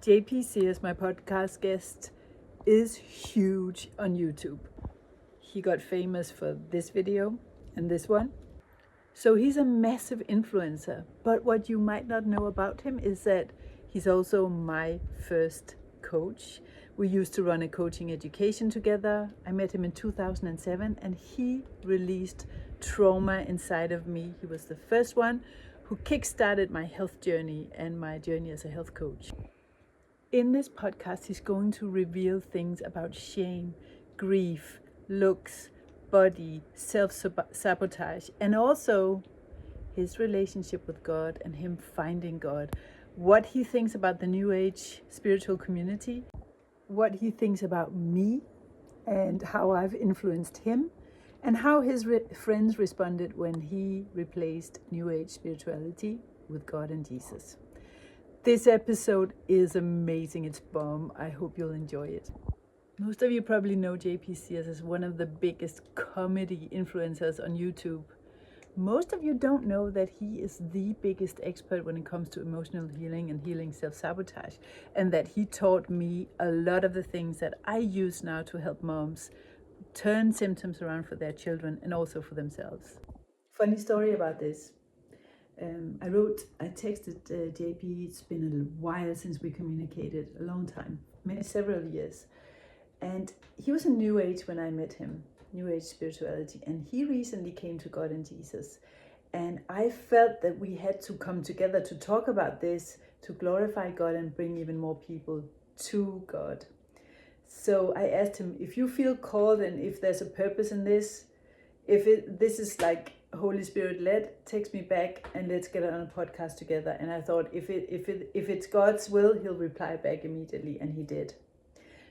JP Sears, my podcast guest, is huge on YouTube. He got famous for this video and this one. So he's a massive influencer. But what you might not know about him is that he's also my first coach. We used to run a coaching education together. I met him in 2007 and he released trauma inside of me. He was the first one who kickstarted my health journey and my journey as a health coach. In this podcast, he's going to reveal things about shame, grief, looks, body, self-sabotage, and also his relationship with God and him finding God, what he thinks about the New Age spiritual community, what he thinks about me and how I've influenced him, and how his friends responded when he replaced New Age spirituality with God and Jesus. This episode is amazing. It's bomb. I hope you'll enjoy it. Most of you probably know JP Sears as one of the biggest comedy influencers on YouTube. Most of you don't know that he is the biggest expert when it comes to emotional healing and healing self-sabotage, and that he taught me a lot of the things that I use now to help moms turn symptoms around for their children and also for themselves. Funny story about this. I texted JP, it's been a while since we communicated, a long time, several years. And he was in New Age when I met him, New Age spirituality, and he recently came to God and Jesus. And I felt that we had to come together to talk about this, to glorify God and bring even more people to God. So I asked him, if you feel called and if there's a purpose in this, this is like Holy Spirit led, text me back and let's get on a podcast together. And I thought if it's God's will, he'll reply back immediately, and he did.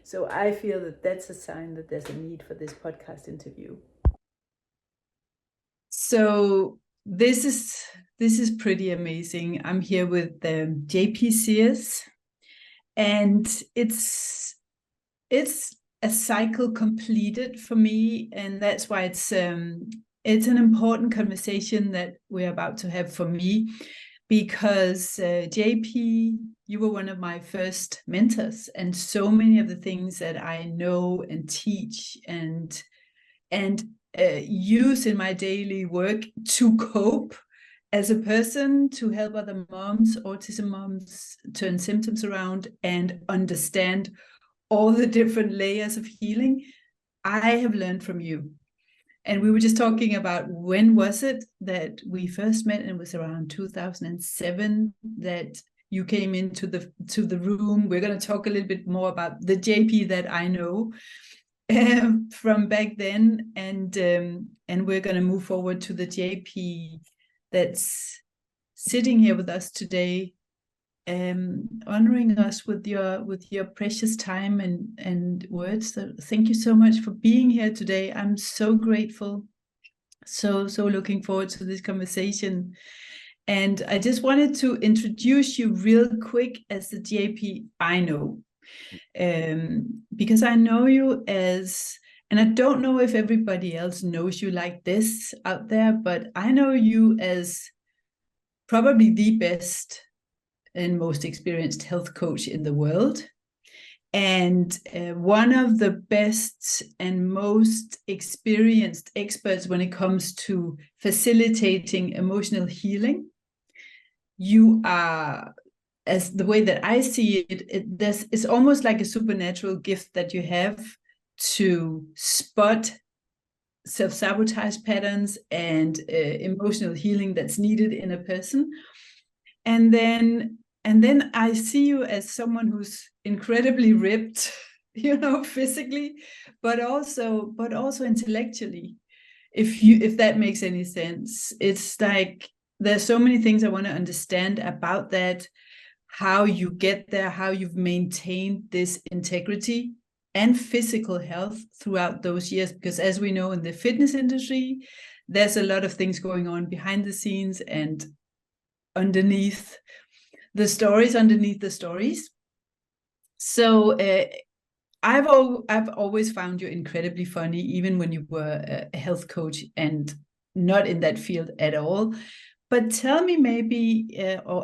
So I feel that that's a sign that there's a need for this podcast interview. So this is pretty amazing. I'm here with JP Sears, and it's a cycle completed for me, and that's why it's an important conversation that we're about to have for me, because JP, you were one of my first mentors, and so many of the things that I know and teach and use in my daily work to cope as a person, to help other moms, autism moms, turn symptoms around and understand all the different layers of healing, I have learned from you. And we were just talking about, when was it that we first met? And it was around 2007 that you came into the room. We're going to talk a little bit more about the JP that I know from back then, and we're going to move forward to the JP that's sitting here with us today, honoring us with your precious time and words. So thank you so much for being here today. I'm so grateful, so looking forward to this conversation. And I just wanted to introduce you real quick as the JP I know, because I know you as, and I don't know if everybody else knows you like this out there, but I know you as probably the best and most experienced health coach in the world, and one of the best and most experienced experts when it comes to facilitating emotional healing. You are, as the way that I see it, it's almost like a supernatural gift that you have to spot self-sabotage patterns and emotional healing that's needed in a person. And then I see you as someone who's incredibly ripped, physically, but also intellectually. If that makes any sense. It's like there's so many things I want to understand about that, how you get there, how you've maintained this integrity and physical health throughout those years, because as we know in the fitness industry, there's a lot of things going on behind the scenes and underneath the stories. So I've always found you incredibly funny, even when you were a health coach and not in that field at all. But tell me maybe,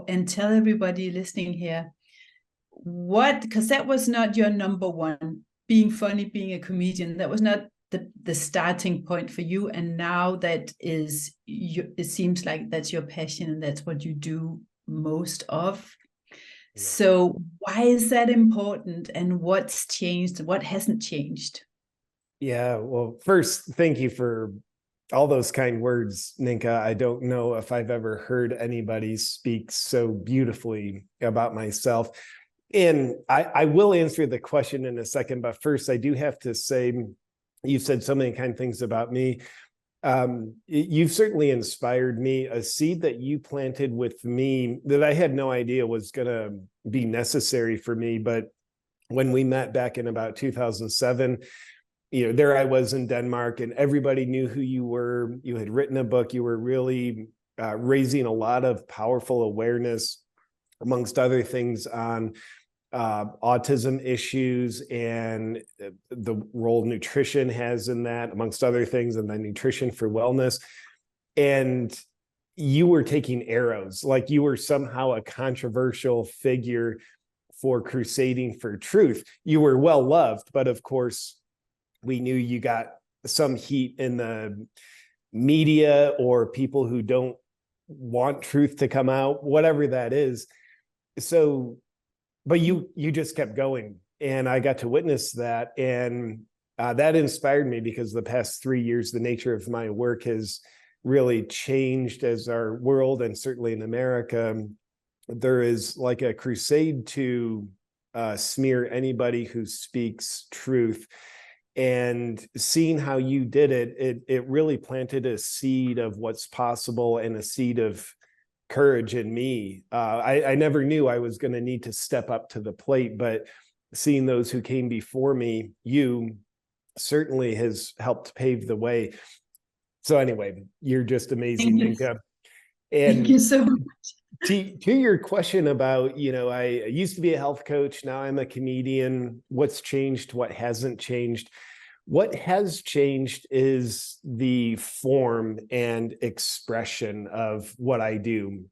and tell everybody listening here, what, because that was not your number one, being funny, being a comedian, that was not the starting point for you. And now that is, it seems like that's your passion and that's what you do most of. Yeah. So why is that important, and what's changed? What hasn't changed? Yeah, well, first, thank you for all those kind words, Ninka. I don't know if I've ever heard anybody speak so beautifully about myself. And I will answer the question in a second, but first I do have to say, you've said so many kind things about me. You've certainly inspired me. A seed that you planted with me that I had no idea was going to be necessary for me. But when we met back in about 2007, there I was in Denmark, and everybody knew who you were. You had written a book. You were really raising a lot of powerful awareness, amongst other things, on autism issues and the role nutrition has in that, amongst other things, and then nutrition for wellness. And you were taking arrows, like you were somehow a controversial figure for crusading for truth. You were well loved, but of course, we knew you got some heat in the media, or people who don't want truth to come out, whatever that is. So, but you just kept going, and I got to witness that, and that inspired me, because the past 3 years, the nature of my work has really changed as our world, and certainly in America, there is like a crusade to smear anybody who speaks truth. And seeing how you did it, it really planted a seed of what's possible, and a seed of courage in me. I never knew I was going to need to step up to the plate, but seeing those who came before me, you certainly has helped pave the way. So anyway, you're just amazing, Ninka. Thank you And so much. to your question about, I used to be a health coach, now I'm a comedian. What's changed? What hasn't changed? What has changed is the form and expression of what I do.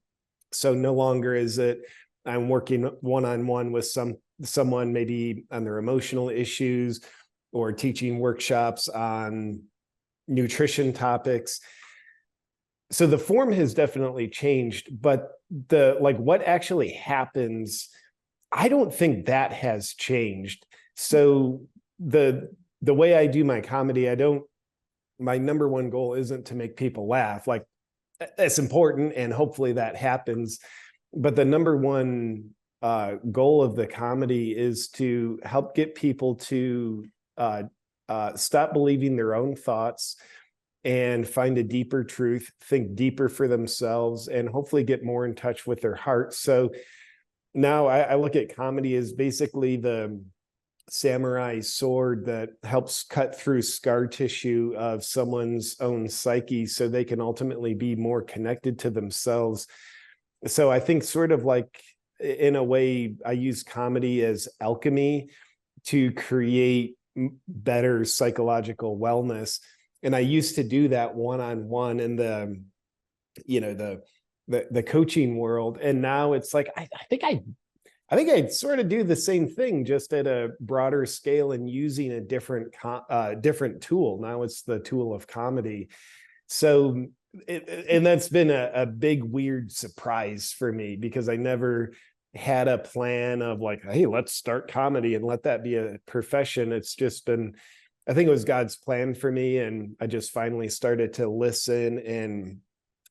So no longer is it I'm working one-on-one with someone maybe on their emotional issues, or teaching workshops on nutrition topics. So the form has definitely changed, but what actually happens, I don't think that has changed. So the way I do my comedy, my number one goal isn't to make people laugh. Like, that's important, and hopefully that happens. But the number one goal of the comedy is to help get people to stop believing their own thoughts, and find a deeper truth, think deeper for themselves, and hopefully get more in touch with their heart. So now I look at comedy as basically the samurai sword that helps cut through scar tissue of someone's own psyche, so they can ultimately be more connected to themselves. So I think, sort of like, in a way, I use comedy as alchemy to create better psychological wellness. And I used to do that one-on-one in the coaching world. And now it's like, I think I sort of do the same thing, just at a broader scale, and using a different tool. Now it's the tool of comedy. So, and that's been a big, weird surprise for me, because I never had a plan of like, hey, let's start comedy and let that be a profession. It's just been, I think it was God's plan for me. And I just finally started to listen and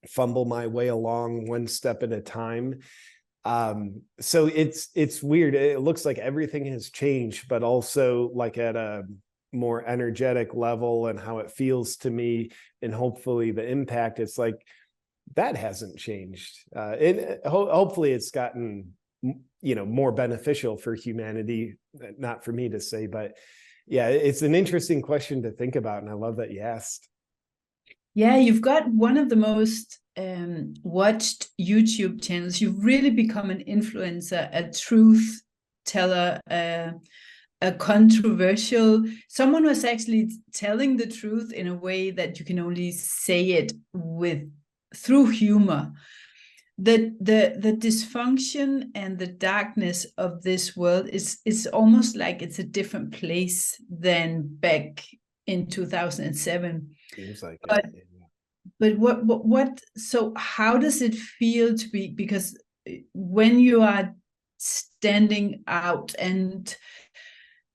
fumble my way along one step at a time. So it's weird. It looks like everything has changed, but also like at a more energetic level, and how it feels to me, and hopefully the impact, it's like that hasn't changed. Hopefully it's gotten, more beneficial for humanity, not for me to say, but yeah, it's an interesting question to think about, and I love that you asked. Yeah, you've got one of the most watched YouTube channels. You've really become an influencer, a truth teller, a controversial, someone who's actually telling the truth in a way that you can only say it through humor. the dysfunction and the darkness of this world is almost like it's a different place than back in 2007. Seems like but, it. But what so how does it feel to be, because when you are standing out and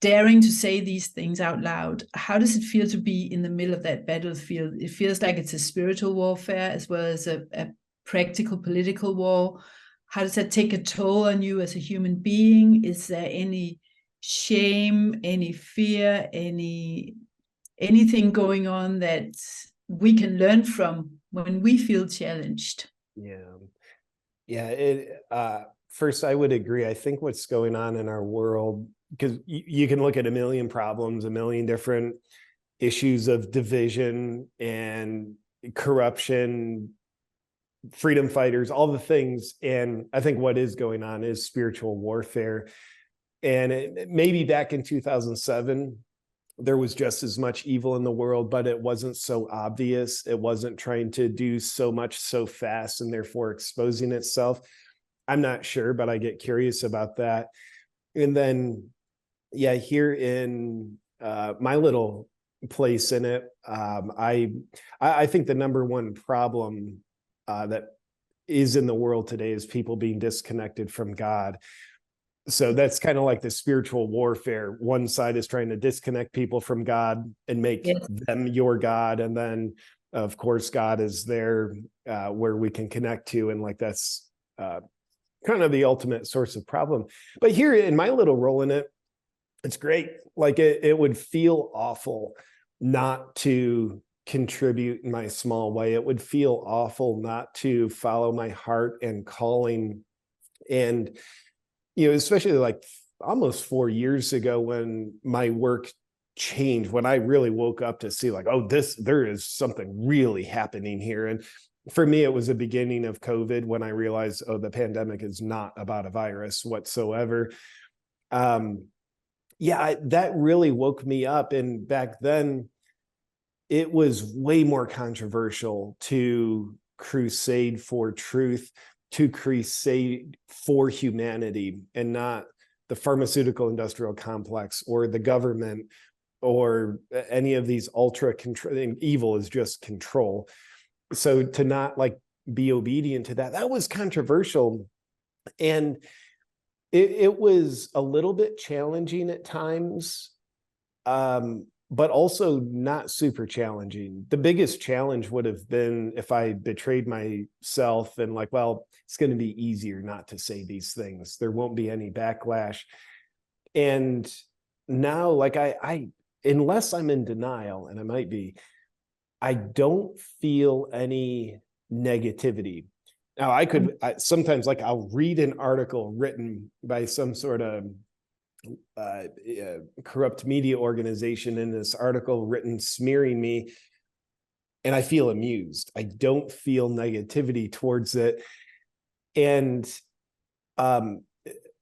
daring to say these things out loud, how does it feel to be in the middle of that battlefield? It feels like it's a spiritual warfare as well as a practical political war. How does that take a toll on you as a human being? Is there any shame, any fear, anything going on that we can learn from when we feel challenged? First, I would agree. I think what's going on in our world, because you can look at a million problems, a million different issues of division and corruption, freedom fighters, all the things. And I think what is going on is spiritual warfare. And maybe back in 2007, there was just as much evil in the world, but it wasn't so obvious. It wasn't trying to do so much so fast and therefore exposing itself. I'm not sure, but I get curious about that. And then, here in my little place in it, I think the number one problem that is in the world today is people being disconnected from God. So that's kind of like the spiritual warfare. One side is trying to disconnect people from God and make them your God. And then, of course, God is there where we can connect to. And like that's kind of the ultimate source of problem. But here in my little role in it, it's great. Like it would feel awful not to contribute in my small way. It would feel awful not to follow my heart and calling. And, especially like almost 4 years ago when my work changed, when I really woke up to see like, oh, there is something really happening here. And for me, it was the beginning of COVID when I realized, oh, the pandemic is not about a virus whatsoever. That really woke me up. And back then, it was way more controversial to crusade for truth, to crusade for humanity, and not the pharmaceutical industrial complex or the government or any of these ultra control. Evil is just control. So to not like be obedient to that was controversial. And it was a little bit challenging at times, but also not super challenging. The biggest challenge would have been if I betrayed myself and like, well, it's going to be easier not to say these things. There won't be any backlash. And now, like I unless I'm in denial, and I might be, I don't feel any negativity. Now sometimes like I'll read an article written by some sort of corrupt media organization in this article written smearing me, and I feel amused. I don't feel negativity towards it. And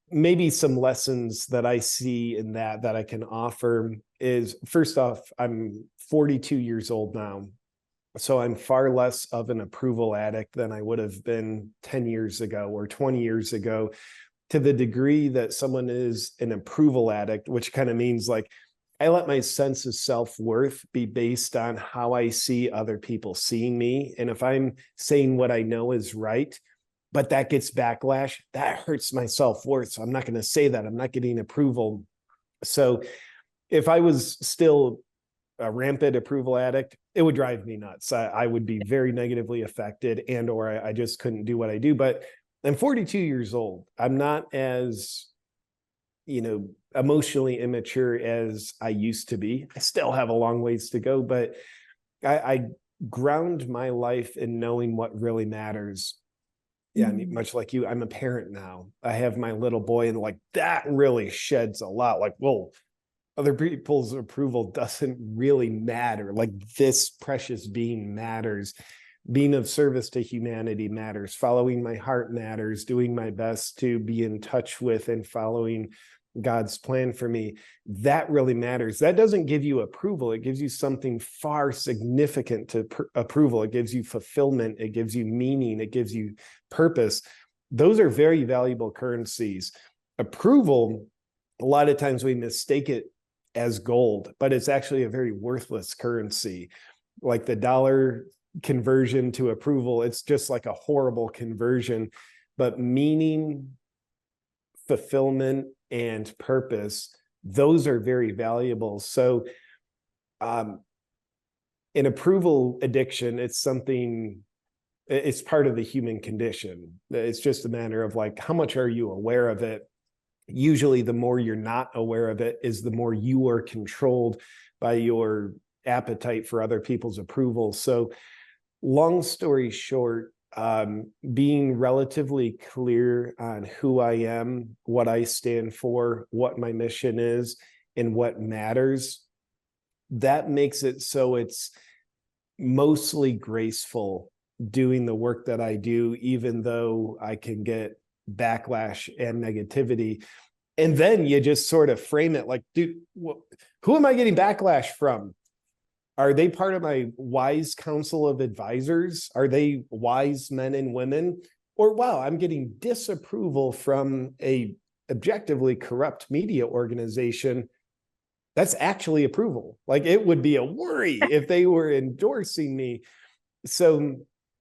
maybe some lessons that I see in that I can offer is, first off, I'm 42 years old now. So I'm far less of an approval addict than I would have been 10 years ago or 20 years ago. To the degree that someone is an approval addict, which kind of means like I let my sense of self-worth be based on how I see other people seeing me. And if I'm saying what I know is right, but that gets backlash, that hurts my self-worth. So I'm not going to say that. I'm not getting approval. So if I was still a rampant approval addict, it would drive me nuts. I would be very negatively affected, and or I just couldn't do what I do. But I'm 42 years old. I'm not as, emotionally immature as I used to be. I still have a long ways to go, but I ground my life in knowing what really matters. Yeah, I mean, much like you, I'm a parent now. I have my little boy, and like that really sheds a lot. Like, whoa, other people's approval doesn't really matter. Like this precious being matters. Being of service to humanity matters. Following my heart matters. Doing my best to be in touch with and following God's plan for me, that really matters. That doesn't give you approval. It gives you something far significant to approval. It gives you fulfillment. It gives you meaning. It gives you purpose. Those are very valuable currencies. Approval, a lot of times we mistake it as gold, but it's actually a very worthless currency. Like the dollar conversion to approval, it's just like a horrible conversion. But meaning, fulfillment, and purpose, those are very valuable. So an approval addiction, it's part of the human condition. It's just a matter of like, how much are you aware of it? Usually the more you're not aware of it is the more you are controlled by your appetite for other people's approval. So long story short, being relatively clear on who I am, what I stand for, what my mission is, and what matters, that makes it so it's mostly graceful doing the work that I do, even though I can get backlash and negativity. And then you just sort of frame it like, dude, who am I getting backlash from? Are they part of my wise council of advisors? Are they wise men and women? Or, wow, I'm getting disapproval from a objectively corrupt media organization. That's actually approval. Like, it would be a worry if they were endorsing me. So,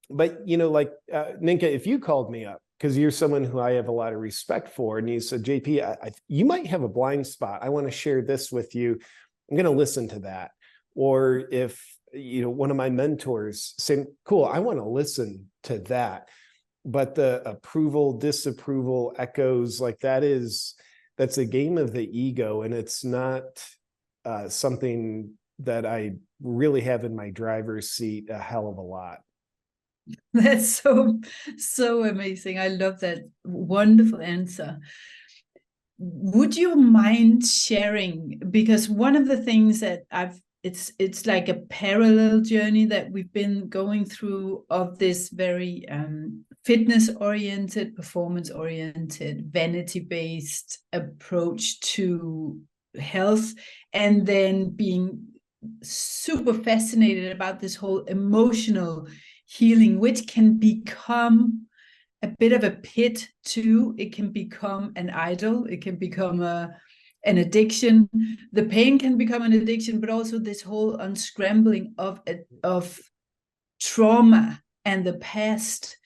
but, like Ninka, if you called me up, because you're someone who I have a lot of respect for, and you said, JP, you might have a blind spot. I want to share this with you. I'm going to listen to that. Or if, one of my mentors saying, cool, I want to listen to that. But the approval, disapproval echoes, like that's a game of the ego. And it's not something that I really have in my driver's seat a hell of a lot. That's so amazing. I love that. Wonderful answer. Would you mind sharing, because one of the things that it's like a parallel journey that we've been going through of this very fitness-oriented, performance-oriented, vanity-based approach to health, and then being super fascinated about this whole emotional healing, which can become a bit of a pit too. It can become an idol. It can become an addiction. The pain can become an addiction, but also this whole unscrambling of trauma and the past.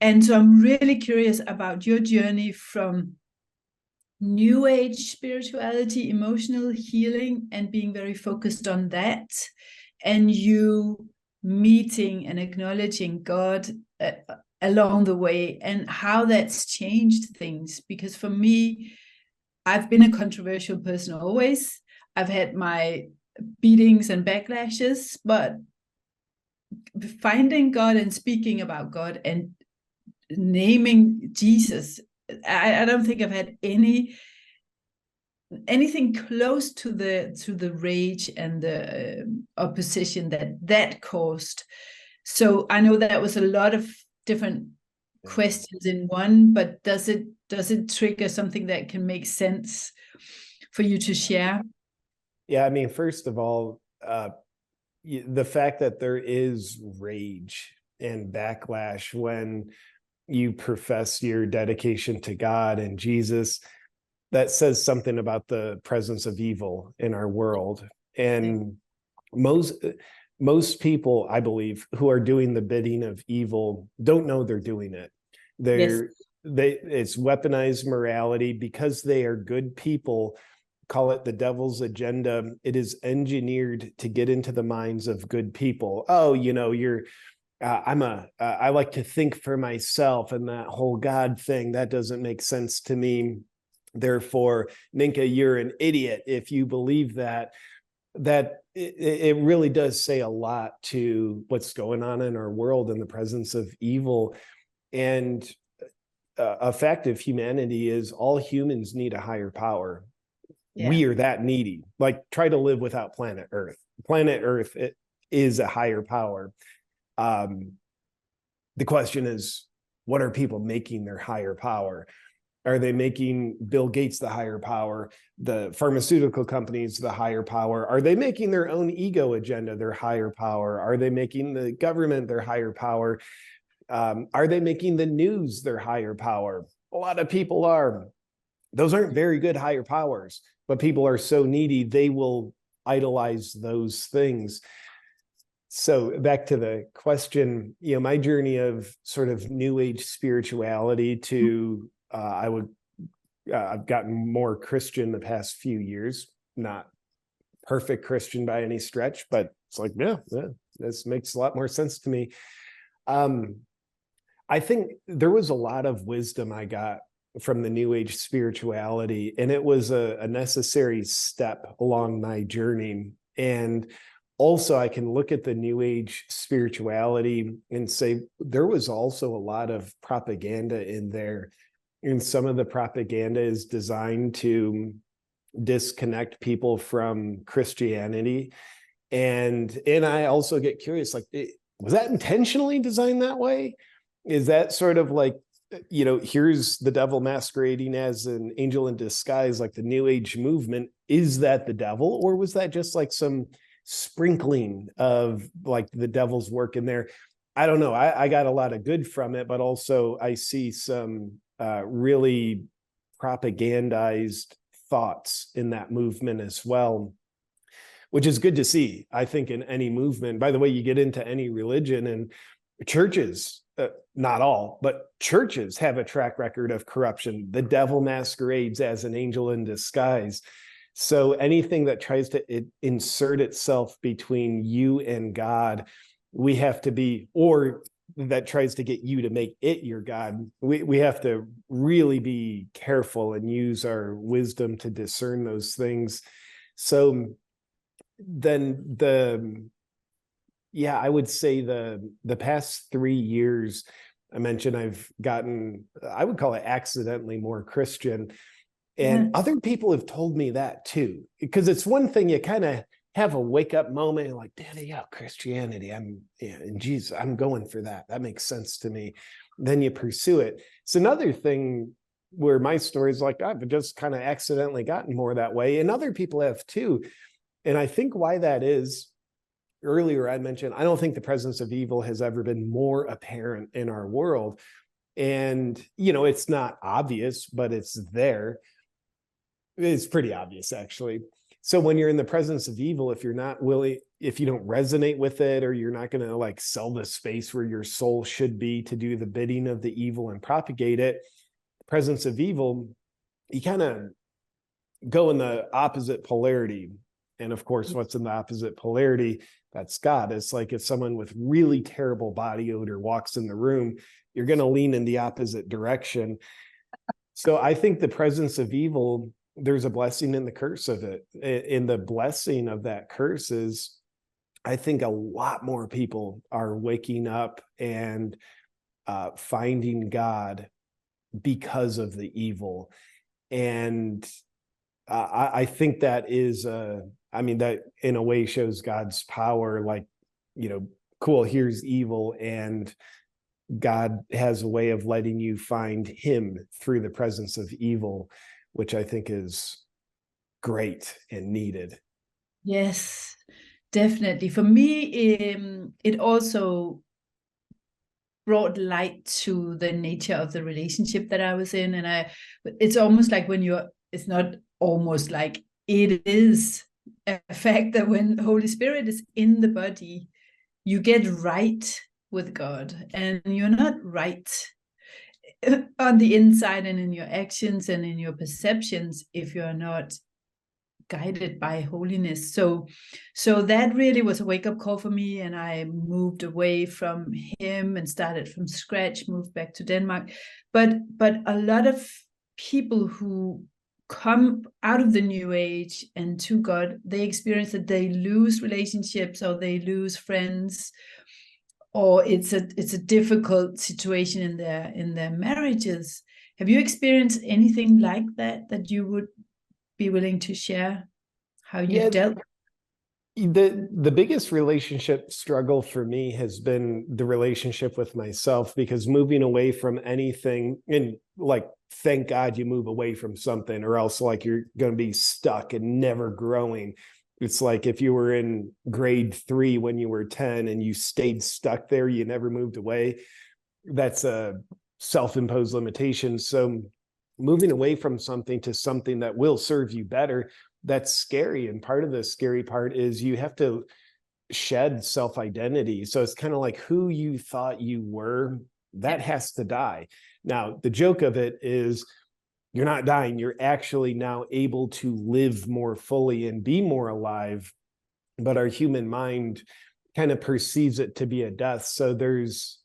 And so I'm really curious about your journey from New Age spirituality, emotional healing, and being very focused on that, and you meeting and acknowledging God along the way, and how that's changed things. Because for me, I've been a controversial person always. I've had my beatings and backlashes, but finding God and speaking about God and naming Jesus, I don't think I've had anything close to the rage and the opposition that caused. So I know that was a lot of different questions in one, but does it trigger something that can make sense for you to share? Yeah, I mean, first of all, the fact that there is rage and backlash when you profess your dedication to God and Jesus, that says something about the presence of evil in our world. And most people, I believe, who are doing the bidding of evil don't know they're doing it. It's weaponized morality because they are good people. Call it the devil's agenda. It is engineered to get into the minds of good people. Oh, I like to think for myself, and that whole God thing, that doesn't make sense to me. Therefore, Ninka, you're an idiot if you believe that. That it really does say a lot to what's going on in our world and the presence of evil. And a fact of humanity is all humans need a higher power. Yeah. We are that needy. Like, try to live without planet Earth. Planet Earth is a higher power. The question is, what are people making their higher power? Are they making Bill Gates the higher power, the pharmaceutical companies the higher power? Are they making their own ego agenda their higher power? Are they making the government their higher power? Are they making the news their higher power? A lot of people are. Those aren't very good higher powers, but people are so needy, they will idolize those things. So back to the question, my journey of sort of new age spirituality to, I've gotten more Christian the past few years, not perfect Christian by any stretch, but it's like, yeah, this makes a lot more sense to me. I think there was a lot of wisdom I got from the new age spirituality, and it was a necessary step along my journey. And also I can look at the new age spirituality and say, there was also a lot of propaganda in there. And some of the propaganda is designed to disconnect people from Christianity. And I also get curious, like, was that intentionally designed that way? Is that sort of like, here's the devil masquerading as an angel in disguise, like the new age movement? Is that the devil, or was that just like some sprinkling of like the devil's work in there? I don't know. I got a lot of good from it, but also I see some really propagandized thoughts in that movement as well, which is good to see, I think, in any movement. By the way, you get into any religion, and churches, not all, but churches have a track record of corruption. The devil masquerades as an angel in disguise. So anything that tries to insert itself between you and God, we have to be, or that tries to get you to make it your God, we have to really be careful and use our wisdom to discern those things. So then I would say the past 3 years, I mentioned I've gotten, I would call it accidentally more Christian. And other people have told me that too, because it's one thing you kind of have a wake up moment, like, Daddy, Christianity, and Jesus, I'm going for that. That makes sense to me. Then you pursue it. It's another thing where my story is like, I've just kind of accidentally gotten more that way. And other people have too. And I think why that is, earlier I mentioned, I don't think the presence of evil has ever been more apparent in our world. And, it's not obvious, but it's there. It's pretty obvious, actually. So when you're in the presence of evil, if you're not willing, if you don't resonate with it, or you're not going to like sell the space where your soul should be to do the bidding of the evil and propagate it, the presence of evil, you kind of go in the opposite polarity. And of course, what's in the opposite polarity? That's God. It's like if someone with really terrible body odor walks in the room, you're going to lean in the opposite direction. So I think the presence of evil, there's a blessing in the curse of it. In the blessing of that curse is, I think a lot more people are waking up and finding God because of the evil. And I think that is, that in a way shows God's power, like, cool, here's evil, and God has a way of letting you find him through the presence of evil, which I think is great and needed. Yes, definitely. For me, it also brought light to the nature of the relationship that I was in. And it's almost like it's not almost like, it is a fact that when the Holy Spirit is in the body, you get right with God, and you're not right on the inside and in your actions and in your perceptions if you're not guided by holiness. So that really was a wake-up call for me, and I moved away from him and started from scratch, moved back to Denmark. But a lot of people who come out of the new age and to God, they experience that they lose relationships, or they lose friends, or it's a difficult situation in their marriages. Have you experienced anything like that you would be willing to share how you dealt? The biggest relationship struggle for me has been the relationship with myself, because moving away from anything, and like thank God you move away from something, or else like you're going to be stuck and never growing. It's like if you were in grade 3 when you were 10 and you stayed stuck there, you never moved away. That's a self-imposed limitation. So moving away from something to something that will serve you better, that's scary. And part of the scary part is you have to shed self-identity. So it's kind of like who you thought you were, that has to die. Now, the joke of it is you're not dying. You're actually now able to live more fully and be more alive. But our human mind kind of perceives it to be a death. So there's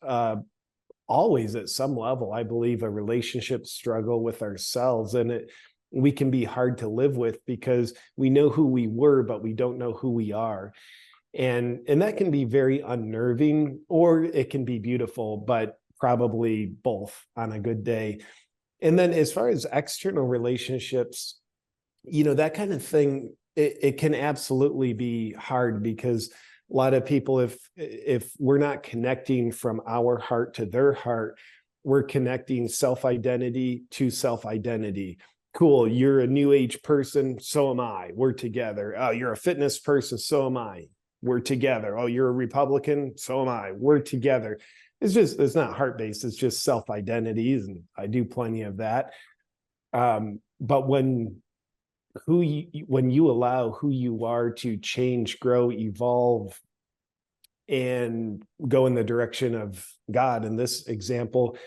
always at some level, I believe, a relationship struggle with ourselves. And we can be hard to live with because we know who we were, but we don't know who we are. And that can be very unnerving, or it can be beautiful, but probably both on a good day. And then as far as external relationships, that kind of thing, it can absolutely be hard, because a lot of people, if we're not connecting from our heart to their heart, we're connecting self-identity to self-identity. Cool, you're a new age person, so am I. We're together. Oh, you're a fitness person, so am I. We're together. Oh, you're a Republican, so am I. We're together. It's not heart-based, it's just self-identities, and I do plenty of that. But when you allow who you are to change, grow, evolve, and go in the direction of God, in this example,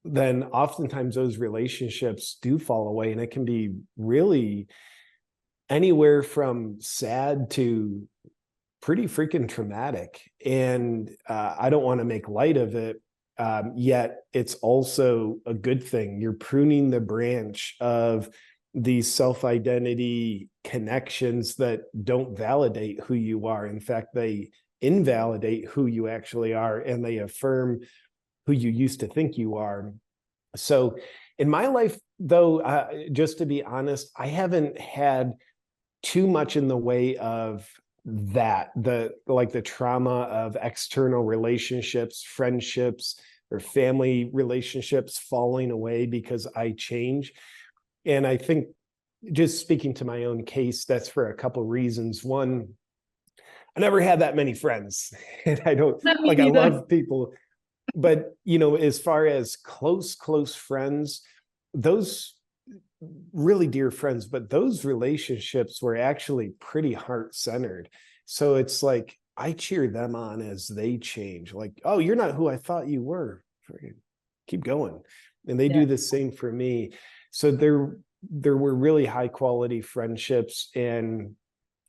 then oftentimes those relationships do fall away, and it can be really anywhere from sad to pretty freaking traumatic. And I don't want to make light of it, yet it's also a good thing. You're pruning the branch of these self-identity connections that don't validate who you are. In fact, they invalidate who you actually are, and they affirm who you used to think you are. So in my life, though, just to be honest, I haven't had too much in the way of that, the trauma of external relationships, friendships, or family relationships falling away because I change. And I think, just speaking to my own case, that's for a couple reasons. One, I never had that many friends, and I don't like, I love people, but as far as close friends, those really dear friends, but those relationships were actually pretty heart-centered. So it's like I cheer them on as they change. Like, oh, you're not who I thought you were. Keep going. And they do the same for me. So there were really high quality friendships. And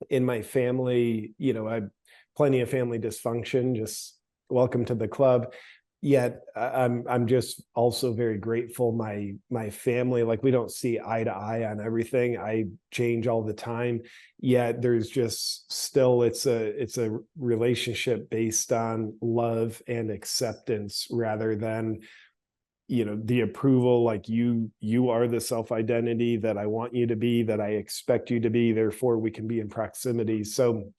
in my family, I have plenty of family dysfunction. Just welcome to the club. Yet I'm just also very grateful. My family, like, we don't see eye to eye on everything. I change all the time. Yet there's just still, it's a relationship based on love and acceptance, rather than the approval, like you are the self-identity that I want you to be, that I expect you to be, therefore we can be in proximity. So,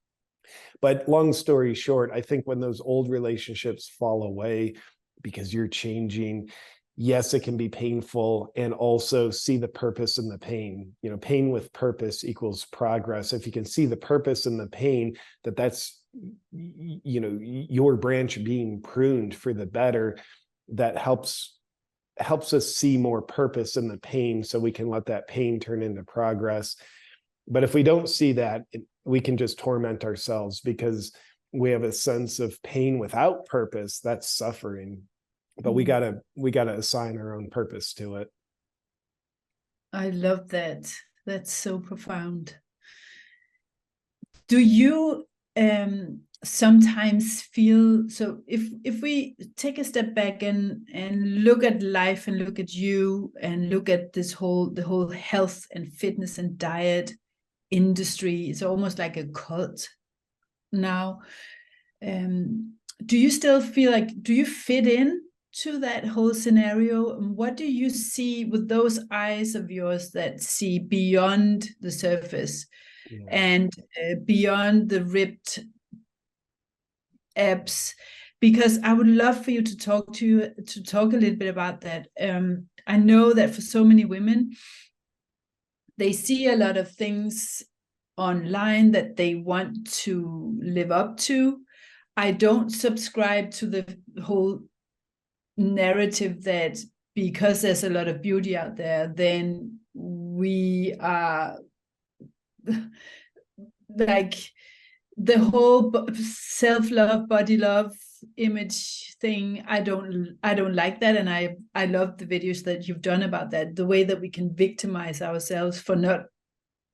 but long story short, I think when those old relationships fall away because you're changing, yes, it can be painful, and also see the purpose in the pain. Pain with purpose equals progress. If you can see the purpose in the pain, that's your branch being pruned for the better, that helps us see more purpose in the pain, so we can let that pain turn into progress. But if we don't see that, we can just torment ourselves, because we have a sense of pain without purpose. That's suffering. But we gotta assign our own purpose to it. I love that. That's so profound. Do you sometimes feel, so if we take a step back and look at life, and look at you, and look at the whole health and fitness and diet industry, it's almost like a cult now. Do you still feel like, do you fit in to that whole scenario? What do you see with those eyes of yours that see beyond the surface? Yeah. And beyond the ripped abs? Because I would love for you to talk a little bit about that. I know that for so many women, they see a lot of things online that they want to live up to. I don't subscribe to the whole narrative that because there's a lot of beauty out there, then we are like the whole self-love, body love, image thing. I don't like that, and I love the videos that you've done about that, the way that we can victimize ourselves for not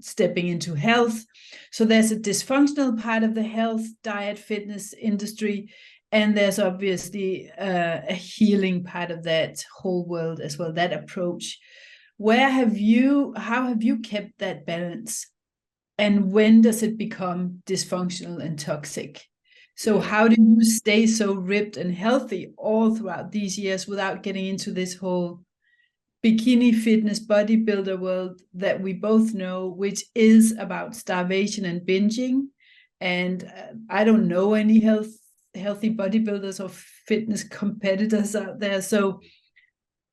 stepping into health. So there's a dysfunctional part of the health, diet, fitness industry, and there's obviously a healing part of that whole world as well, that approach. How have you kept that balance? And when does it become dysfunctional and toxic? So how do you stay so ripped and healthy all throughout these years without getting into this whole bikini fitness bodybuilder world that we both know, which is about starvation and binging? And I don't know any healthy bodybuilders or fitness competitors out there. So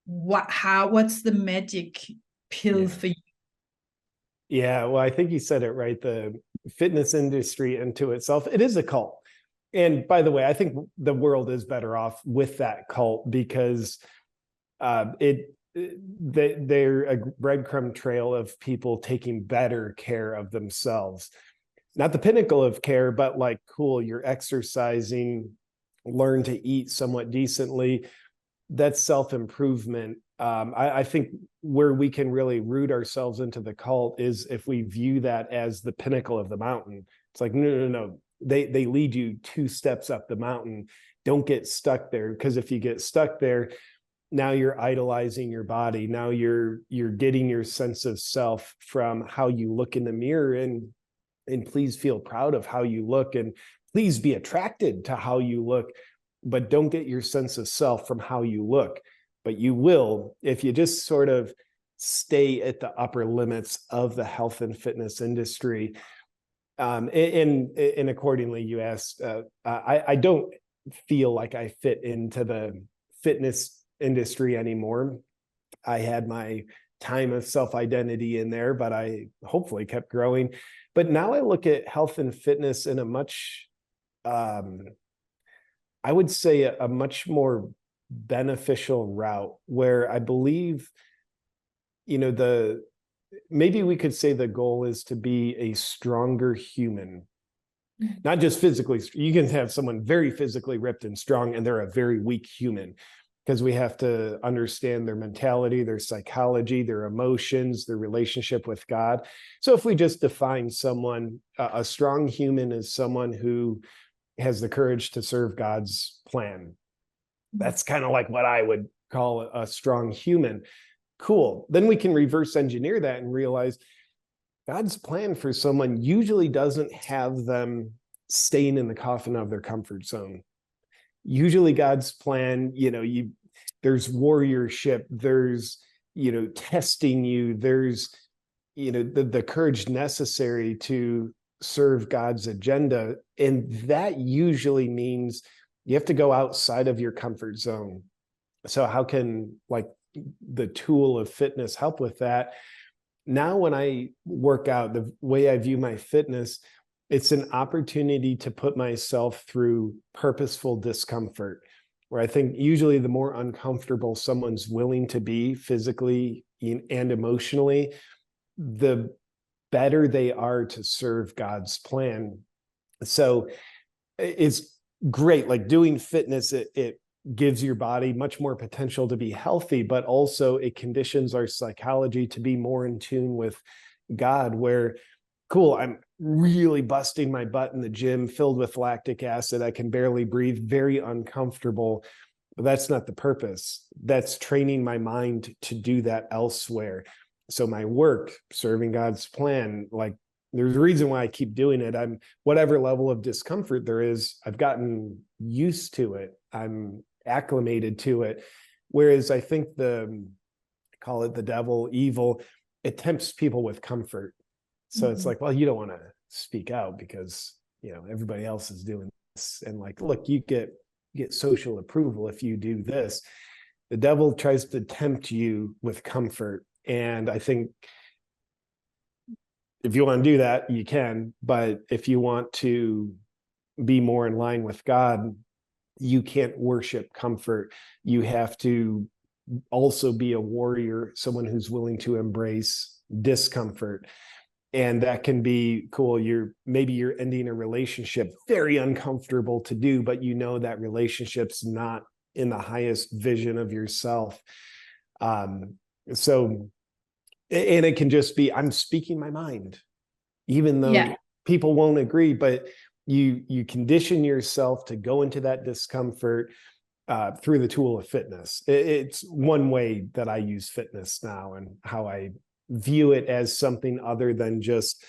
what's the magic pill for you? Yeah, well, I think you said it right. The fitness industry into itself, it is a cult. And by the way, I think the world is better off with that cult because they're a breadcrumb trail of people taking better care of themselves. Not the pinnacle of care, but like, cool, you're exercising, learn to eat somewhat decently. That's self-improvement. I think where we can really root ourselves into the cult is if we view that as the pinnacle of the mountain. It's like, no. They lead you 2 steps up the mountain. Don't get stuck there, because if you get stuck there, now you're idolizing your body. Now you're getting your sense of self from how you look in the mirror, and please feel proud of how you look, and please be attracted to how you look, but don't get your sense of self from how you look. But you will if you just sort of stay at the upper limits of the health and fitness industry. And accordingly, you asked, I don't feel like I fit into the fitness industry anymore. I had my time of self-identity in there, but I hopefully kept growing. But now I look at health and fitness in a much, I would say a much more beneficial route, where I believe, maybe we could say the goal is to be a stronger human, not just physically. You can have someone very physically ripped and strong, and they're a very weak human, because we have to understand their mentality, their psychology, their emotions, their relationship with God. So if we just define someone, a strong human is someone who has the courage to serve God's plan. That's kind of like what I would call a strong human. Cool. Then we can reverse engineer that and realize God's plan for someone usually doesn't have them staying in the coffin of their comfort zone. Usually God's plan, there's warriorship, there's, testing you, there's, the courage necessary to serve God's agenda. And that usually means you have to go outside of your comfort zone. So how can the tool of fitness help with that? Now, when I work out, the way I view my fitness, it's an opportunity to put myself through purposeful discomfort, where I think usually the more uncomfortable someone's willing to be physically and emotionally, the better they are to serve God's plan. So it's great. Like doing fitness, it gives your body much more potential to be healthy, but also it conditions our psychology to be more in tune with God, where, cool, I'm really busting my butt in the gym, filled with lactic acid. I can barely breathe, very uncomfortable. But that's not the purpose. That's training my mind to do that elsewhere. So my work, serving God's plan, there's a reason why I keep doing it. I'm whatever level of discomfort there is, I've gotten used to it. I'm acclimated to it. Whereas I think call it the devil, evil, it tempts people with comfort. So it's like, well, you don't want to speak out because, everybody else is doing this. And look, you get social approval if you do this. The devil tries to tempt you with comfort. And I think if you want to do that, you can. But if you want to be more in line with God, you can't worship comfort. You have to also be a warrior, someone who's willing to embrace discomfort. And that can be cool. Maybe you're ending a relationship, very uncomfortable to do, but you know that relationship's not in the highest vision of yourself. So, and it can just be, I'm speaking my mind, even though people won't agree, but you condition yourself to go into that discomfort through the tool of fitness. It's one way that I use fitness now, and how I view it as something other than just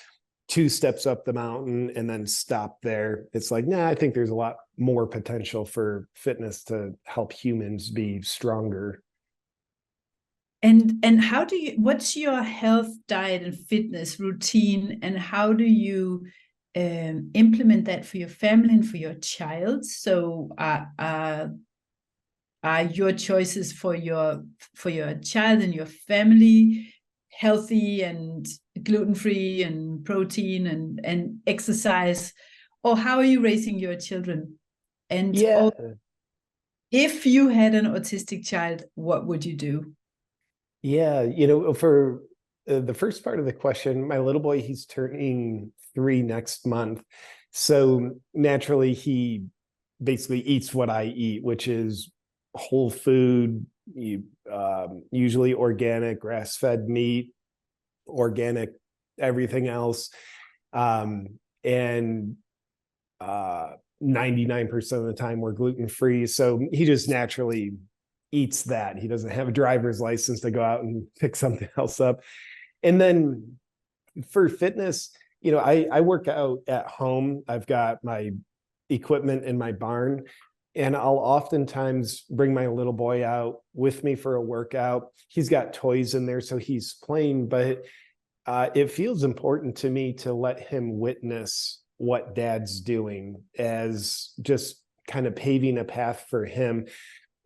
2 steps up the mountain and then stop there. It's like, I think there's a lot more potential for fitness to help humans be stronger. And what's your health, diet, and fitness routine, and how do you implement that for your family and for your child? So are your choices for your child and your family healthy and gluten-free and protein and exercise, or how are you raising your children? And if you had an autistic child, what would you do? For the first part of the question, my little boy, he's turning 3 next month. So naturally, he basically eats what I eat, which is whole food, usually organic, grass-fed meat, organic, everything else. And 99% of the time we're gluten-free. So he just naturally eats that. He doesn't have a driver's license to go out and pick something else up. And then for fitness, I work out at home. I've got my equipment in my barn, and I'll oftentimes bring my little boy out with me for a workout. He's got toys in there, so he's playing, but it feels important to me to let him witness what dad's doing, as just kind of paving a path for him.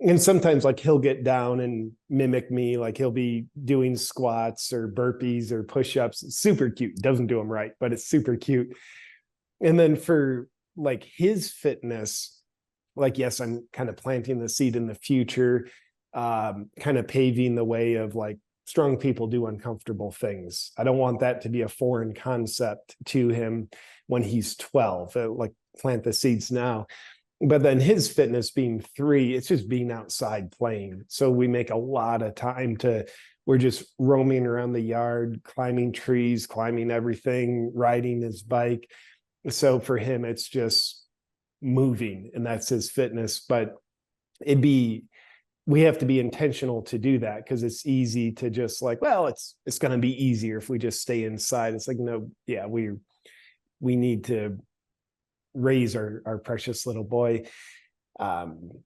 And sometimes like he'll get down and mimic me, like he'll be doing squats or burpees or push-ups. It's super cute. Doesn't do them right, but it's super cute. And then for like his fitness, like, yes, I'm kind of planting the seed in the future, kind of paving the way of like, strong people do uncomfortable things. I don't want that to be a foreign concept to him when he's 12, like plant the seeds now. But then his fitness being 3, it's just being outside playing. So we make a lot of time we're just roaming around the yard, climbing trees, climbing everything, riding his bike. So for him, it's just moving, and that's his fitness. But we have to be intentional to do that, because it's easy to just like, well, it's going to be easier if we just stay inside. It's like, no, we need to raise our precious little boy in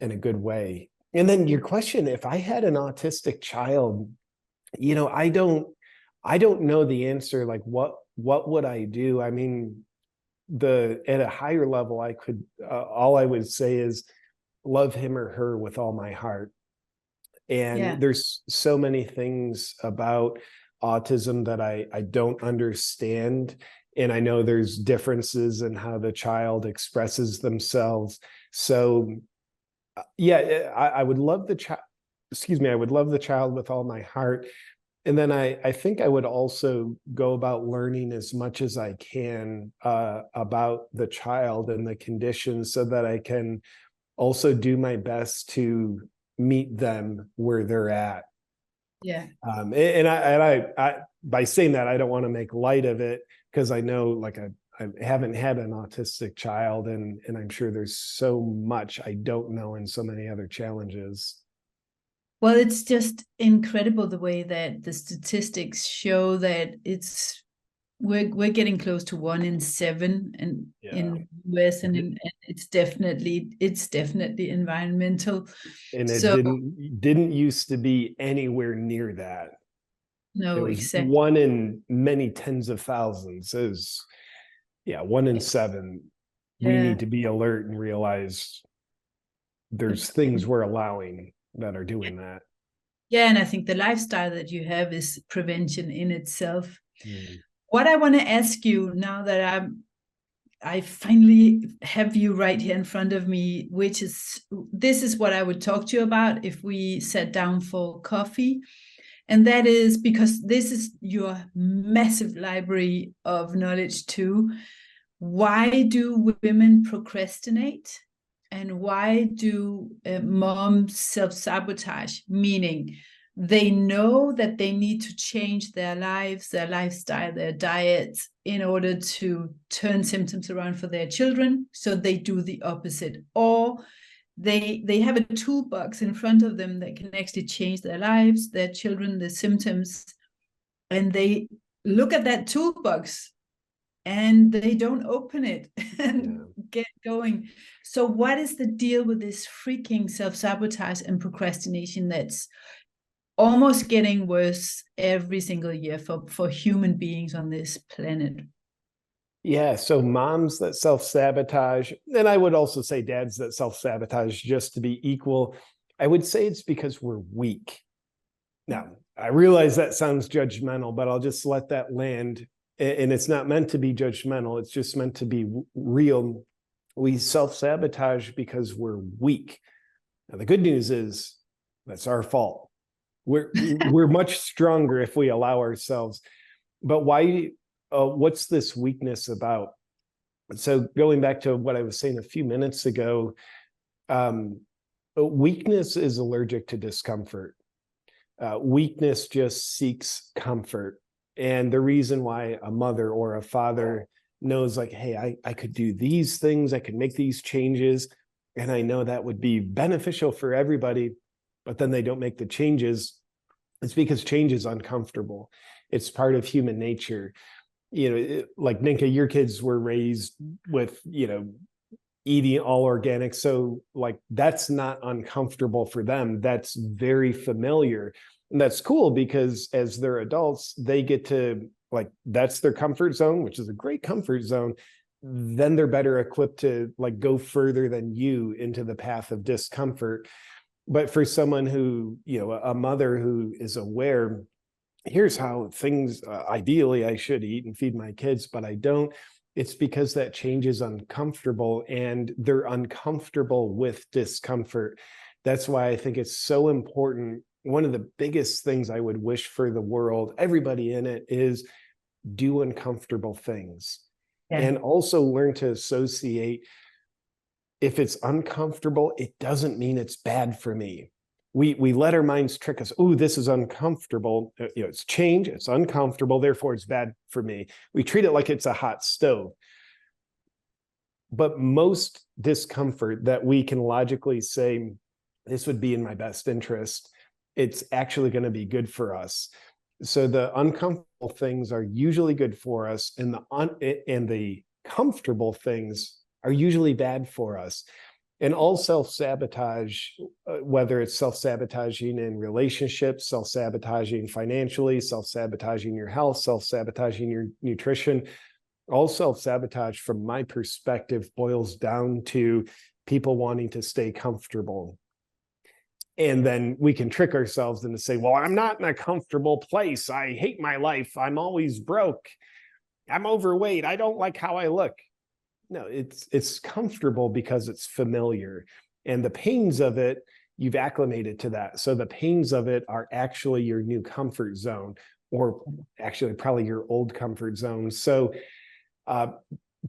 a good way. And then your question, if I had an autistic child, I don't know the answer. Like, what would I do? I mean, at a higher level, I could all I would say is love him or her with all my heart. And there's so many things about autism that I don't understand. And I know there's differences in how the child expresses themselves. So I would love the child, I would love the child with all my heart. And then I think I would also go about learning as much as I can about the child and the conditions, so that I can also do my best to meet them where they're at. And I by saying that, I don't want to make light of it, because I know, like, I haven't had an autistic child, and I'm sure there's so much I don't know, and so many other challenges. Well, it's just incredible the way that the statistics show that we're getting close to 1 in 7 in the US, and it's definitely environmental. And it didn't used to be anywhere near that. No, it was exactly. 1 in many tens of thousands. Is 1 in 7. We need to be alert and realize there's things we're allowing. that are doing that. Yeah, and I think the lifestyle that you have is prevention in itself. Mm. What I want to ask you now that I finally have you right here in front of me, this is what I would talk to you about if we sat down for coffee. And that is because this is your massive library of knowledge too. Why do women procrastinate? And why do moms self-sabotage? Meaning they know that they need to change their lives, their lifestyle, their diets in order to turn symptoms around for their children. So they do the opposite. Or they have a toolbox in front of them that can actually change their lives, their children, the symptoms, and they look at that toolbox and they don't open it and get going. So what is the deal with this freaking self-sabotage and procrastination that's almost getting worse every single year for human beings on this planet? Yeah, so moms that self-sabotage, and I would also say dads that self-sabotage, just to be equal. I would say it's because we're weak. Now, I realize that sounds judgmental, but I'll just let that land. And it's not meant to be judgmental. It's just meant to be real. We self-sabotage because we're weak. Now, the good news is that's our fault. We're much stronger if we allow ourselves. But why? What's this weakness about? So going back to what I was saying a few minutes ago, weakness is allergic to discomfort. Weakness just seeks comfort. And the reason why a mother or a father knows like, hey, I could do these things, I could make these changes, and I know that would be beneficial for everybody, but then they don't make the changes, it's because change is uncomfortable. It's part of human nature. Like Ninka, your kids were raised with, eating all organic. So like, that's not uncomfortable for them. That's very familiar. And that's cool because as they're adults, they get to like, that's their comfort zone, which is a great comfort zone. Then they're better equipped to like go further than you into the path of discomfort. But for someone who, a mother who is aware, here's how things, ideally I should eat and feed my kids, but I don't. It's because that change is uncomfortable and they're uncomfortable with discomfort. That's why I think it's so important. One of the biggest things I would wish for the world, everybody in it, is do uncomfortable things. Yeah. And also learn to associate. If it's uncomfortable, it doesn't mean it's bad for me. We let our minds trick us. Oh, this is uncomfortable. It's change. It's uncomfortable. Therefore, it's bad for me. We treat it like it's a hot stove. But most discomfort that we can logically say, this would be in my best interest, it's actually going to be good for us. So the uncomfortable things are usually good for us, and the comfortable things are usually bad for us. And all self-sabotage, whether it's self-sabotaging in relationships, self-sabotaging financially, self-sabotaging your health, self-sabotaging your nutrition, all self-sabotage from my perspective boils down to people wanting to stay comfortable. And then we can trick ourselves into say, well, I'm not in a comfortable place. I hate my life. I'm always broke. I'm overweight. I don't like how I look. No, it's comfortable because it's familiar, and the pains of it, you've acclimated to that. So the pains of it are actually your new comfort zone, or actually probably your old comfort zone. So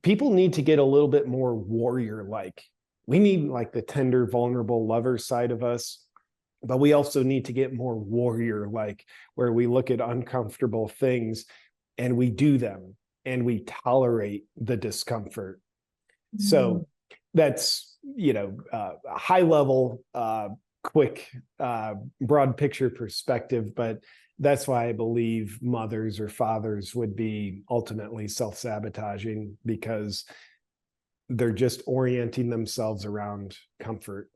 people need to get a little bit more warrior-like. We need like the tender, vulnerable lover side of us, but we also need to get more warrior-like, where we look at uncomfortable things and we do them and we tolerate the discomfort. So that's, a high level, quick, broad picture perspective, but that's why I believe mothers or fathers would be ultimately self-sabotaging, because they're just orienting themselves around comfort.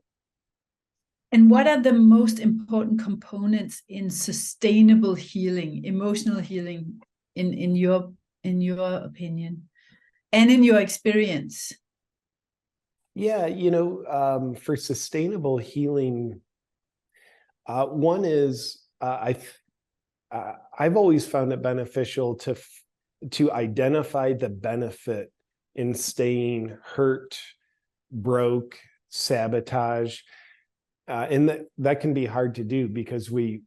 And what are the most important components in sustainable healing, emotional healing, in your opinion and in your experience? Yeah, for sustainable healing, One is I've always found it beneficial to identify the benefit in staying hurt, broke, sabotage. And that can be hard to do because we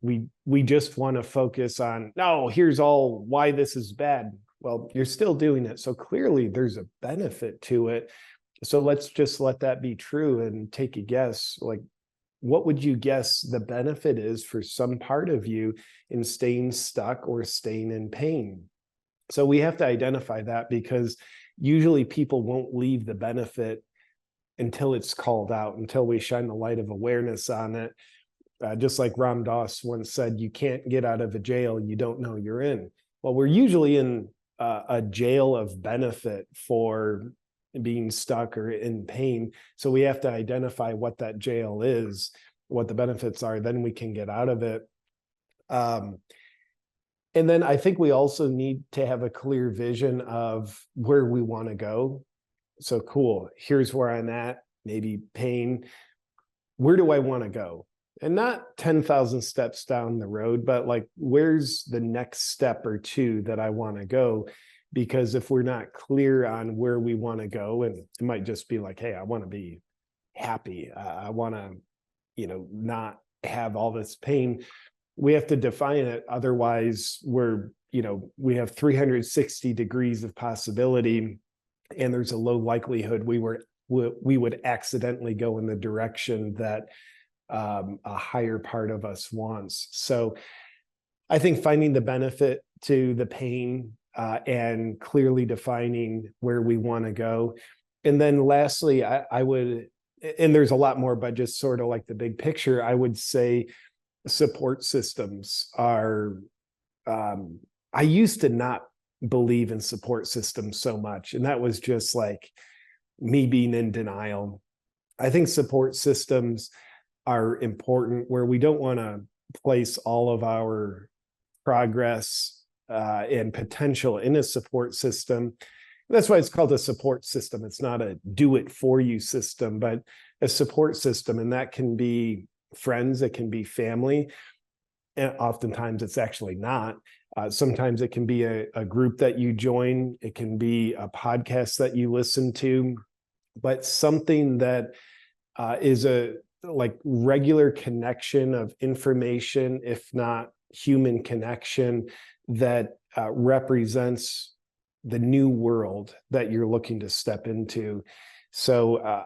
just want to focus on, no, here's all why this is bad. Well, you're still doing it. So clearly there's a benefit to it. So let's just let that be true and take a guess. Like, what would you guess the benefit is for some part of you in staying stuck or staying in pain? So we have to identify that, because usually people won't leave the benefit until it's called out, until we shine the light of awareness on it. Just like Ram Dass once said, you can't get out of a jail you don't know you're in. Well, we're usually in a jail of benefit for being stuck or in pain. So we have to identify what that jail is, what the benefits are, then we can get out of it. And then I think we also need to have a clear vision of where we want to go. So cool, here's where I'm at, maybe pain. Where do I want to go? And not 10,000 steps down the road, but like, where's the next step or two that I want to go? Because if we're not clear on where we want to go, and it might just be like, hey, I want to be happy. I want to, not have all this pain. We have to define it. Otherwise, we have 360 degrees of possibility, and there's a low likelihood we would accidentally go in the direction that a higher part of us wants. So I think finding the benefit to the pain and clearly defining where we want to go. And then lastly, I would, and there's a lot more, but just sort of like the big picture, I would say support systems are, I used to not believe in support systems so much. And that was just like me being in denial. I think support systems are important, where we don't want to place all of our progress and potential in a support system. That's why it's called a support system. It's not a do it for you system, but a support system. And that can be friends, it can be family. And oftentimes it's actually not. Sometimes it can be a group that you join. It can be a podcast that you listen to, but something that is a like regular connection of information, if not human connection, that represents the new world that you're looking to step into. So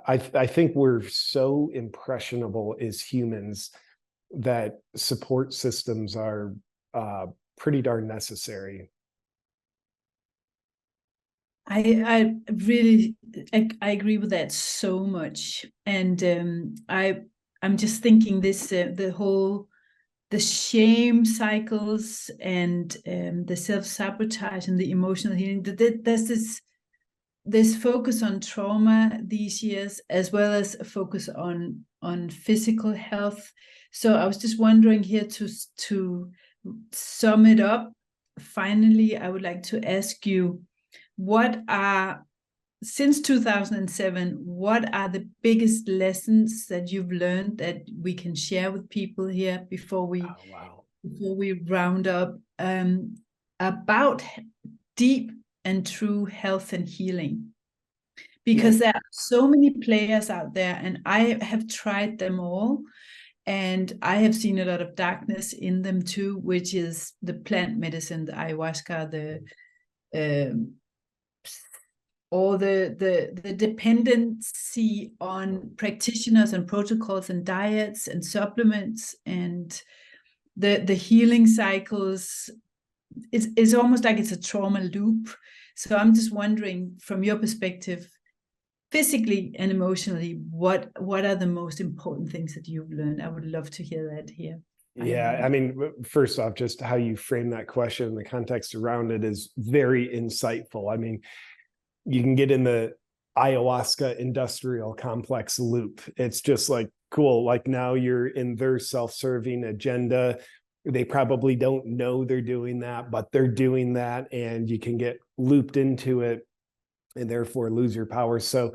I think we're so impressionable as humans that support systems are pretty darn necessary. I really I agree with that so much, and I'm just thinking this the shame cycles and the self-sabotage and the emotional healing. There's this focus on trauma these years, as well as a focus on physical health. So I was just wondering here to sum it up. Finally, I would like to ask you, since 2007, what are the biggest lessons that you've learned that we can share with people here before we round up, about deep and true health and healing? Because there are so many players out there, and I have tried them all, and I have seen a lot of darkness in them too, which is the plant medicine, the ayahuasca, or the dependency on practitioners and protocols and diets and supplements, and the healing cycles. It's almost like it's a trauma loop. So I'm just wondering, from your perspective, physically and emotionally, what are the most important things that you've learned? I would love to hear that here. Yeah, I mean, first off, just how you frame that question, the context around it is very insightful. I mean, you can get in the ayahuasca industrial complex loop. It's just like, cool, like now you're in their self-serving agenda. They probably don't know they're doing that, but they're doing that, and you can get looped into it and therefore lose your power. So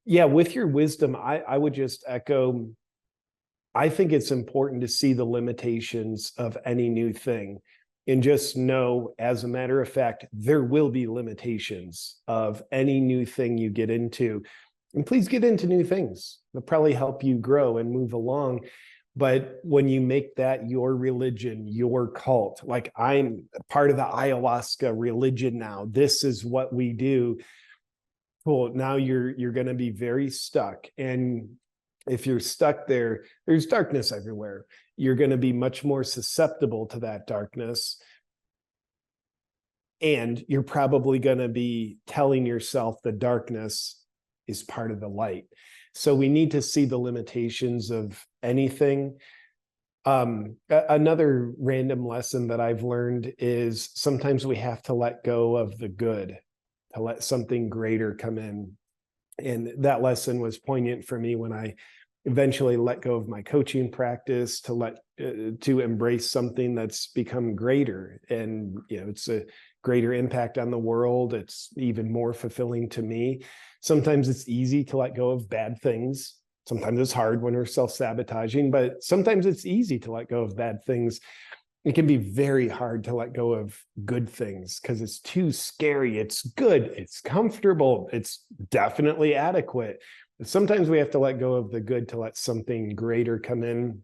Yeah, with your wisdom, I would just echo, I think it's important to see the limitations of any new thing and just know, as a matter of fact, there will be limitations of any new thing you get into. And please get into new things. They'll probably help you grow and move along. But when you make that your religion, your cult, like I'm part of the ayahuasca religion now, this is what we do. Cool. Now you're going to be very stuck. And if you're stuck there, there's darkness everywhere. You're going to be much more susceptible to that darkness. And you're probably going to be telling yourself the darkness is part of the light. So we need to see the limitations of anything. Another random lesson that I've learned is sometimes we have to let go of the good to let something greater come in. And that lesson was poignant for me when I eventually let go of my coaching practice to embrace something that's become greater. And, it's a greater impact on the world. It's even more fulfilling to me. Sometimes it's easy to let go of bad things. Sometimes it's hard when we're self-sabotaging, but sometimes it's easy to let go of bad things. It can be very hard to let go of good things because it's too scary. It's good. It's comfortable. It's definitely adequate. But sometimes we have to let go of the good to let something greater come in.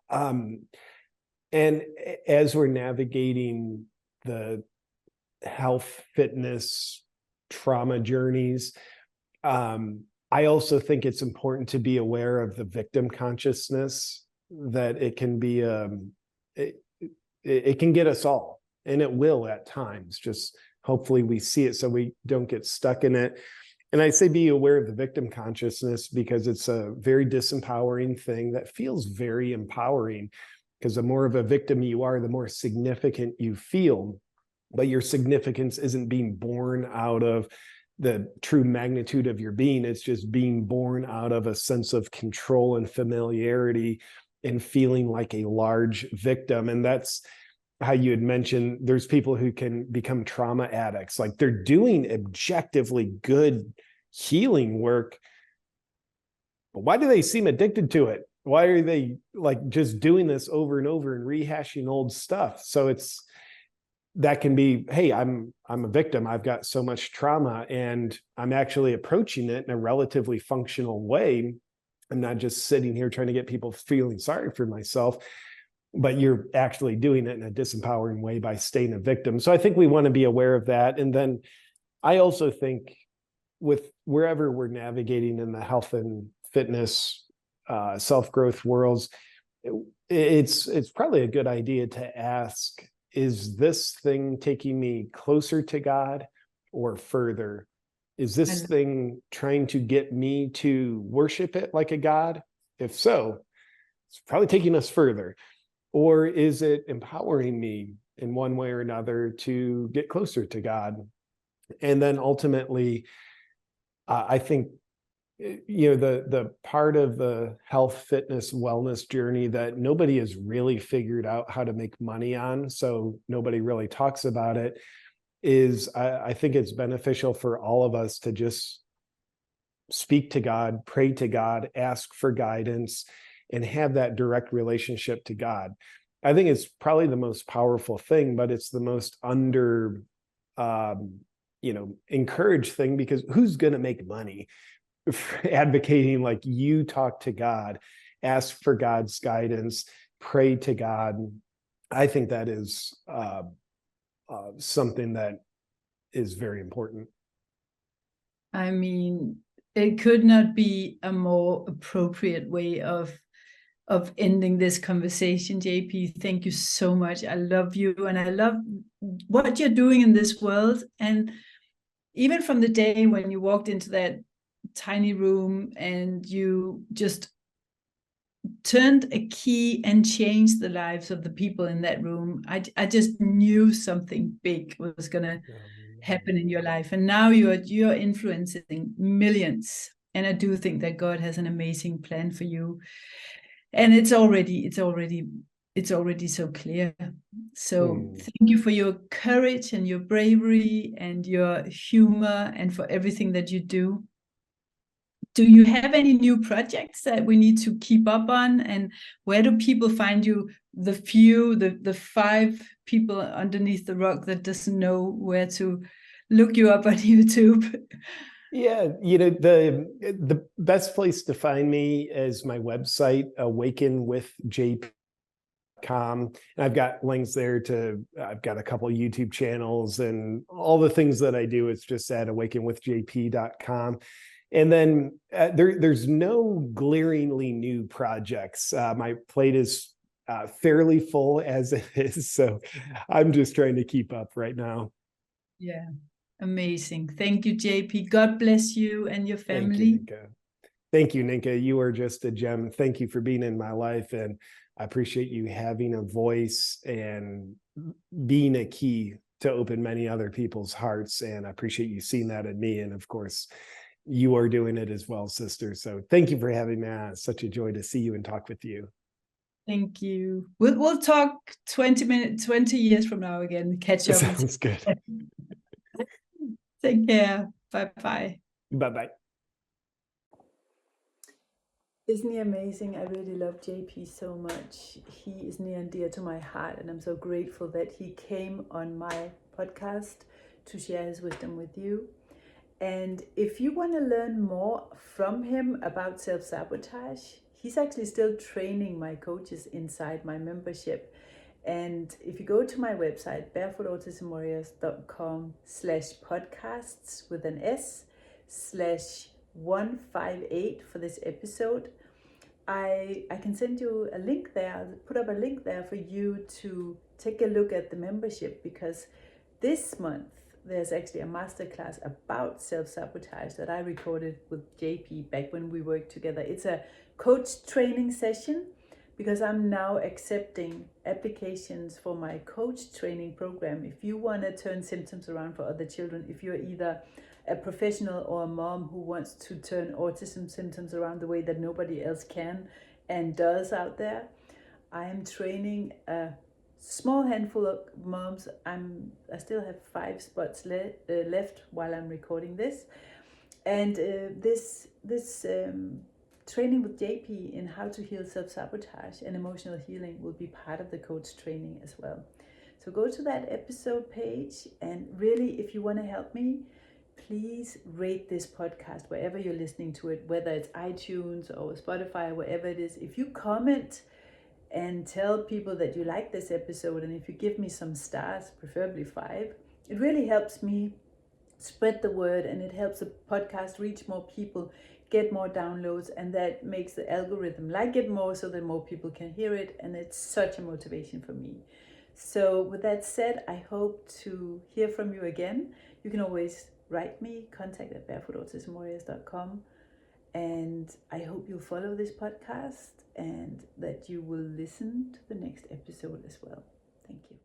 And as we're navigating the health, fitness, trauma journeys, I also think it's important to be aware of the victim consciousness, that it can be it can get us all, and it will at times. Just hopefully we see it so we don't get stuck in it. And I say be aware of the victim consciousness because it's a very disempowering thing that feels very empowering, because the more of a victim you are, the more significant you feel. But your significance isn't being born out of the true magnitude of your being. It's just being born out of a sense of control and familiarity and feeling like a large victim. And that's how you had mentioned there's people who can become trauma addicts. Like they're doing objectively good healing work, but why do they seem addicted to it? Why are they like just doing this over and over and rehashing old stuff? So that can be, hey, I'm a victim. I've got so much trauma and I'm actually approaching it in a relatively functional way. I'm not just sitting here trying to get people feeling sorry for myself, but you're actually doing it in a disempowering way by staying a victim. So I think we want to be aware of that. And then I also think with wherever we're navigating in the health and fitness, self-growth worlds, it's probably a good idea to ask, is this thing taking me closer to God or further? Is this thing trying to get me to worship it like a God? If so, it's probably taking us further. Or is it empowering me in one way or another to get closer to God? And then ultimately, I think, the part of the health, fitness, wellness journey that nobody has really figured out how to make money on, so nobody really talks about it, is I think it's beneficial for all of us to just speak to God, pray to God, ask for guidance, and have that direct relationship to God. I think it's probably the most powerful thing, but it's the most encouraged thing, because who's going to make money advocating like you talk to God, ask for God's guidance, pray to God? I think that is something that is very important. I mean, it could not be a more appropriate way of ending this conversation. JP, thank you so much. I love you and I love what you're doing in this world. And even from the day when you walked into that tiny room and you just turned a key and changed the lives of the people in that room, I just knew something big was going to happen in your life. And now you're influencing millions. And I do think that God has an amazing plan for you. And it's already so clear. So thank you for your courage and your bravery and your humor and for everything that you do. do you have any new projects that we need to keep up on? And where do people find you? The 5 people underneath the rock that doesn't know where to look you up on YouTube. Yeah, the best place to find me is my website, awakenwithjp.com. And I've got links there I've got a couple of YouTube channels and all the things that I do. It's just at awakenwithjp.com. And then there's no glaringly new projects. My plate is fairly full as it is. So I'm just trying to keep up right now. Yeah, amazing. Thank you, JP. God bless you and your family. Thank you, Ninka. You are just a gem. Thank you for being in my life. And I appreciate you having a voice and being a key to open many other people's hearts. And I appreciate you seeing that in me. And of course, you are doing it as well, sister. So thank you for having me. It's such a joy to see you and talk with you. Thank you. We'll talk 20 years from now again. Catch up. Sounds good. Take care. Bye-bye. Bye-bye. Isn't he amazing? I really love JP so much. He is near and dear to my heart, and I'm so grateful that he came on my podcast to share his wisdom with you. And if you want to learn more from him about self-sabotage, he's actually still training my coaches inside my membership. And if you go to my website, barefootautismwarriors.com/podcasts with an S/158 for this episode, I can send you a link there. I'll put up a link there for you to take a look at the membership, because this month there's actually a masterclass about self-sabotage that I recorded with JP back when we worked together. It's a coach training session, because I'm now accepting applications for my coach training program. If you want to turn symptoms around for other children, if you're either a professional or a mom who wants to turn autism symptoms around the way that nobody else can and does out there, I am training a small handful of moms. I still have 5 spots left while I'm recording this. And this training with JP in how to heal self-sabotage and emotional healing will be part of the coach training as well. So go to that episode page, and really, if you want to help me, please rate this podcast wherever you're listening to it, whether it's iTunes or Spotify, wherever it is. If you comment and tell people that you like this episode, and if you give me some stars, preferably 5, it really helps me spread the word, and it helps the podcast reach more people, get more downloads, and that makes the algorithm like it more, so that more people can hear it, and it's such a motivation for me. So with that said, I hope to hear from you again. You can always write me, contact at barefootautismwarriors.com, and I hope you'll follow this podcast and that you will listen to the next episode as well. Thank you.